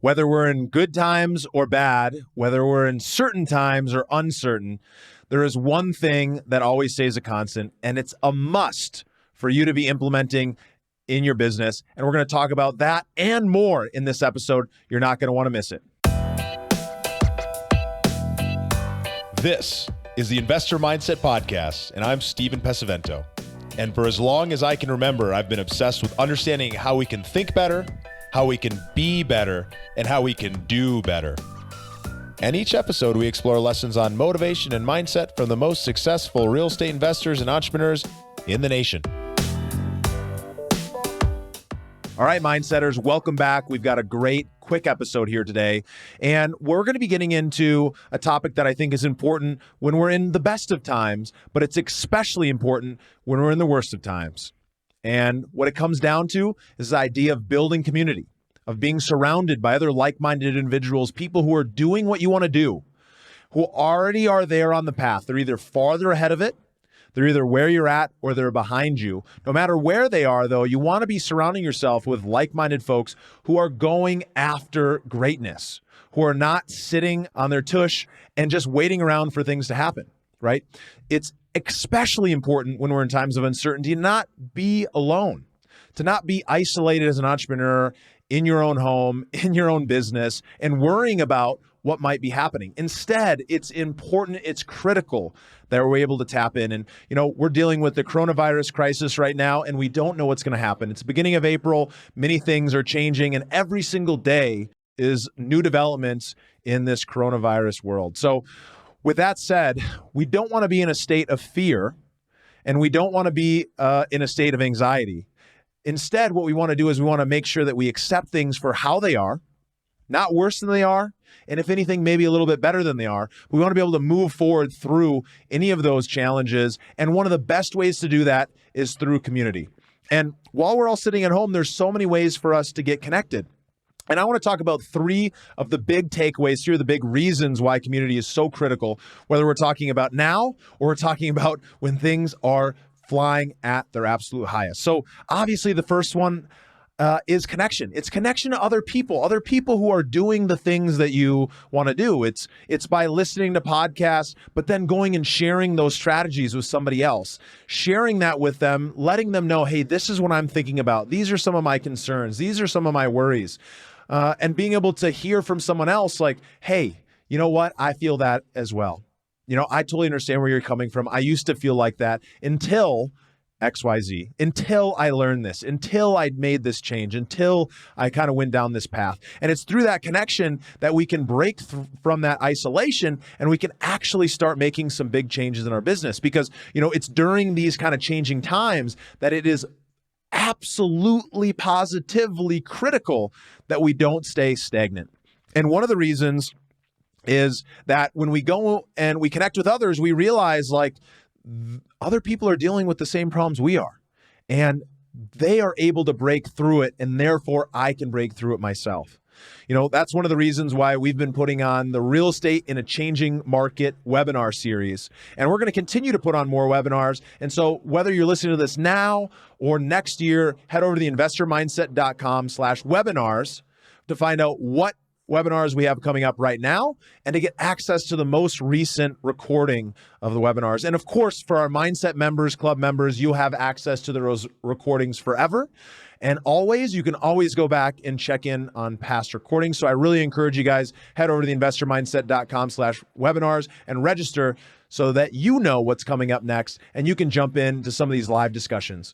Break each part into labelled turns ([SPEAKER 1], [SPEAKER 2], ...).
[SPEAKER 1] Whether we're in good times or bad, whether we're in certain times or uncertain, there is one thing that always stays a constant, and it's a must for you to be implementing in your business. And we're going to talk about that and more in this episode. You're not going to want to miss it. This is the Investor Mindset Podcast, and I'm Stephen Pesavento. And for as long as I can remember, I've been obsessed with understanding how we can think better, how we can be better, and how we can do better. And each episode, we explore lessons on motivation and mindset from the most successful real estate investors and entrepreneurs in the nation. All right, Mindsetters, welcome back. We've got a great, quick episode here today, and we're going to be getting into a topic that I think is important when we're in the best of times, but it's especially important when we're in the worst of times. And what it comes down to is the idea of building community, of being surrounded by other like-minded individuals, people who are doing what you want to do, who already are there on the path. They're either farther ahead of it, they're either where you're at, or they're behind you. No matter where they are, though, you want to be surrounding yourself with like-minded folks who are going after greatness, who are not sitting on their tush and just waiting around for things to happen, right? It's especially important when we're in times of uncertainty to not be alone, to not be isolated as an entrepreneur in your own home, in your own business, and worrying about what might be happening. Instead, it's important, it's critical that we're able to tap in. And, we're dealing with the coronavirus crisis right now, and we don't know what's going to happen. It's the beginning of April. Many things are changing, and every single day is new developments in this coronavirus world. So with that said, we don't want to be in a state of fear, and we don't want to be in a state of anxiety. Instead, what we want to do is we want to make sure that we accept things for how they are, not worse than they are, and if anything, maybe a little bit better than they are. We want to be able to move forward through any of those challenges, and one of the best ways to do that is through community. And while we're all sitting at home, there's so many ways for us to get connected. And I want to talk about three of the big takeaways, three of the big reasons why community is so critical, whether we're talking about now or we're talking about when things are flying at their absolute highest. So obviously the first one is connection. It's connection to other people who are doing the things that you want to do. It's by listening to podcasts, but then going and sharing those strategies with somebody else, sharing that with them, letting them know, hey, this is what I'm thinking about. These are some of my concerns. These are some of my worries. And being able to hear from someone else like, hey, you know what? I feel that as well. I totally understand where you're coming from. I used to feel like that until XYZ, until I learned this, until I made this change, until I kind of went down this path. And it's through that connection that we can break from that isolation, and we can actually start making some big changes in our business. Because, it's during these kind of changing times that it is absolutely positively critical that we don't stay stagnant. And one of the reasons is that when we go and we connect with others, we realize other people are dealing with the same problems we are, and they are able to break through it, and therefore I can break through it myself. That's one of the reasons why we've been putting on the Real Estate in a Changing Market webinar series. And we're going to continue to put on more webinars. And so whether you're listening to this now or next year, head over to the investormindset.com/webinars to find out what webinars we have coming up right now and to get access to the most recent recording of the webinars. And of course, for our Mindset members, club members, you have access to those recordings forever. And you can always go back and check in on past recordings. So I really encourage you guys, head over to the investormindset.com/webinars and register so that you know what's coming up next and you can jump into some of these live discussions.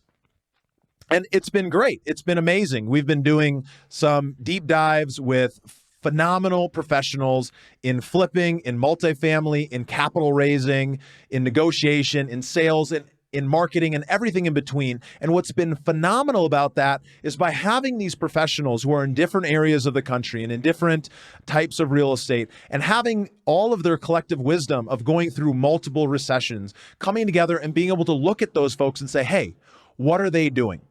[SPEAKER 1] And it's been great. It's been amazing. We've been doing some deep dives with phenomenal professionals in flipping, in multifamily, in capital raising, in negotiation, in sales, and in marketing, and everything in between. And what's been phenomenal about that is by having these professionals who are in different areas of the country and in different types of real estate, and having all of their collective wisdom of going through multiple recessions, coming together and being able to look at those folks and say, hey, what are they doing?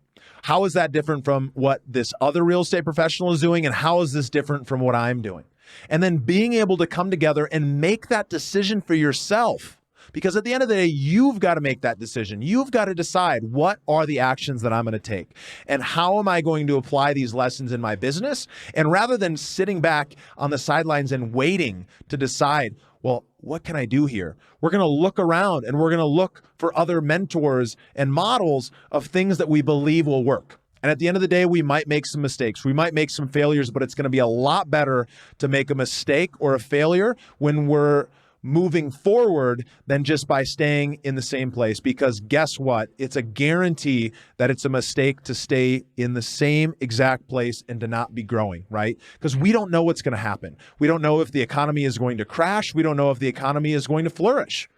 [SPEAKER 1] How is that different from what this other real estate professional is doing? And how is this different from what I'm doing? And then being able to come together and make that decision for yourself Because at the end of the day, you've got to make that decision. You've got to decide, what are the actions that I'm going to take? And how am I going to apply these lessons in my business? And rather than sitting back on the sidelines and waiting to decide, well, what can I do here? We're going to look around and we're going to look for other mentors and models of things that we believe will work. And at the end of the day, we might make some mistakes. We might make some failures, but it's going to be a lot better to make a mistake or a failure when we're moving forward than just by staying in the same place. Because guess what? It's a guarantee that it's a mistake to stay in the same exact place and to not be growing, right? Because we don't know what's going to happen. We don't know if the economy is going to crash. We don't know if the economy is going to flourish.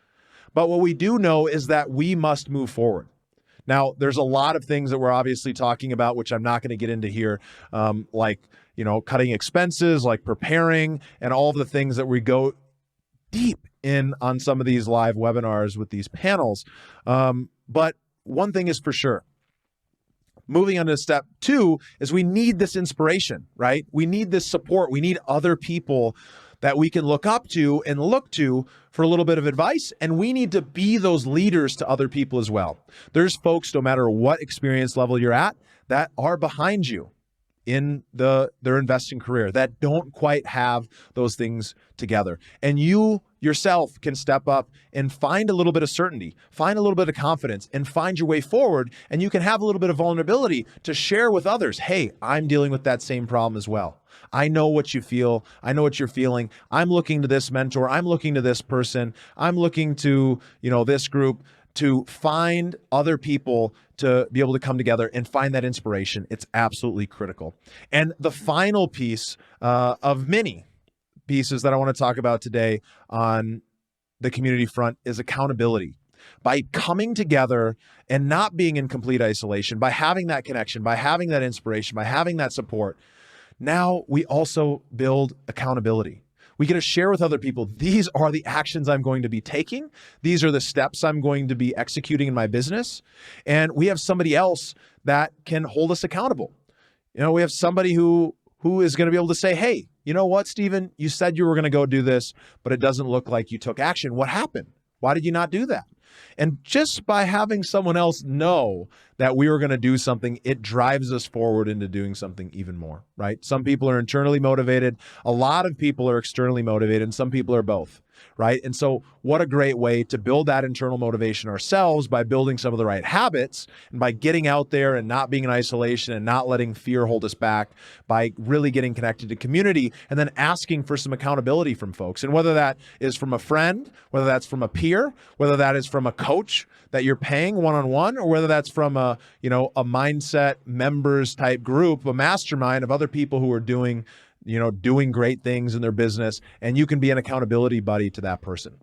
[SPEAKER 1] But what we do know is that we must move forward. Now, there's a lot of things that we're obviously talking about, which I'm not going to get into here, like, cutting expenses, like preparing, and all of the things that we go deep in on some of these live webinars with these panels. But one thing is for sure. Moving on to step 2 is we need this inspiration, right? We need this support. We need other people that we can look up to and look to for a little bit of advice. And we need to be those leaders to other people as well. There's folks, no matter what experience level you're at, that are behind you in their investing career that don't quite have those things together. And you yourself can step up and find a little bit of certainty, find a little bit of confidence, and find your way forward. And you can have a little bit of vulnerability to share with others. Hey, I'm dealing with that same problem as well. I know what you feel. I know what you're feeling. I'm looking to this mentor. I'm looking to this person. I'm looking to, this group to find other people to be able to come together and find that inspiration. It's absolutely critical. And the final piece of many pieces that I want to talk about today on the community front is accountability. By coming together and not being in complete isolation, by having that connection, by having that inspiration, by having that support, now we also build accountability. We get to share with other people, these are the actions I'm going to be taking. These are the steps I'm going to be executing in my business. And we have somebody else that can hold us accountable. We have somebody who is going to be able to say, hey, you know what, Stephen, you said you were going to go do this, but it doesn't look like you took action. What happened? Why did you not do that? And just by having someone else know that we were going to do something, it drives us forward into doing something even more, right? Some people are internally motivated. A lot of people are externally motivated, and some people are both, right? And so what a great way to build that internal motivation ourselves by building some of the right habits and by getting out there and not being in isolation and not letting fear hold us back, by really getting connected to community and then asking for some accountability from folks. And whether that is from a friend, whether that's from a peer, whether that is from a coach that you're paying one-on-one, or whether that's from a mindset members type group, a mastermind of other people who are doing great things in their business, and you can be an accountability buddy to that person.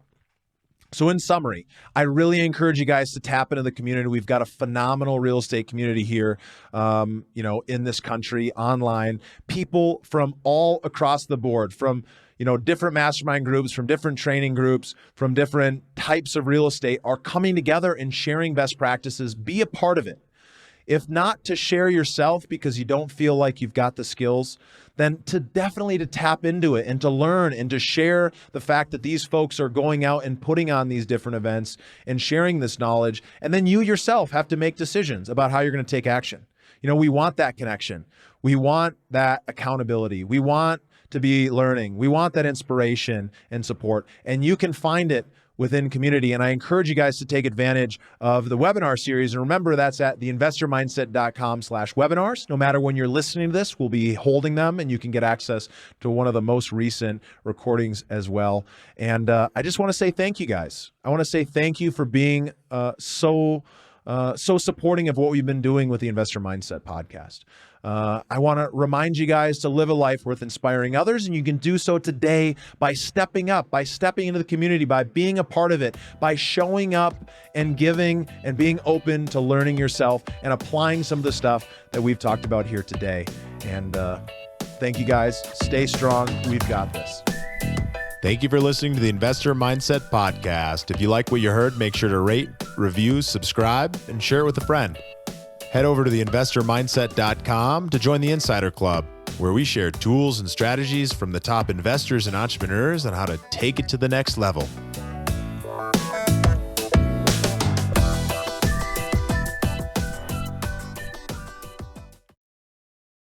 [SPEAKER 1] So in summary, I really encourage you guys to tap into the community. We've got a phenomenal real estate community here, in this country, online. People from all across the board, from different mastermind groups, from different training groups, from different types of real estate are coming together and sharing best practices. Be a part of it. If not to share yourself because you don't feel like you've got the skills, then definitely to tap into it and to learn and to share the fact that these folks are going out and putting on these different events and sharing this knowledge. And then you yourself have to make decisions about how you're going to take action. We want that connection. We want that accountability. We want to be learning. We want that inspiration and support. And you can find it within community. And I encourage you guys to take advantage of the webinar series. And remember, that's at theinvestormindset.com/webinars. No matter when you're listening to this, we'll be holding them and you can get access to one of the most recent recordings as well. And I just want to say thank you guys. I want to say thank you for being so supporting of what we've been doing with the Investor Mindset podcast. I want to remind you guys to live a life worth inspiring others, and you can do so today by stepping up, by stepping into the community, by being a part of it, by showing up and giving and being open to learning yourself and applying some of the stuff that we've talked about here today. And thank you guys. Stay strong. We've got this.
[SPEAKER 2] Thank you for listening to the Investor Mindset Podcast. If you like what you heard, make sure to rate, review, subscribe, and share it with a friend. Head over to theinvestormindset.com to join the Insider Club, where we share tools and strategies from the top investors and entrepreneurs on how to take it to the next level.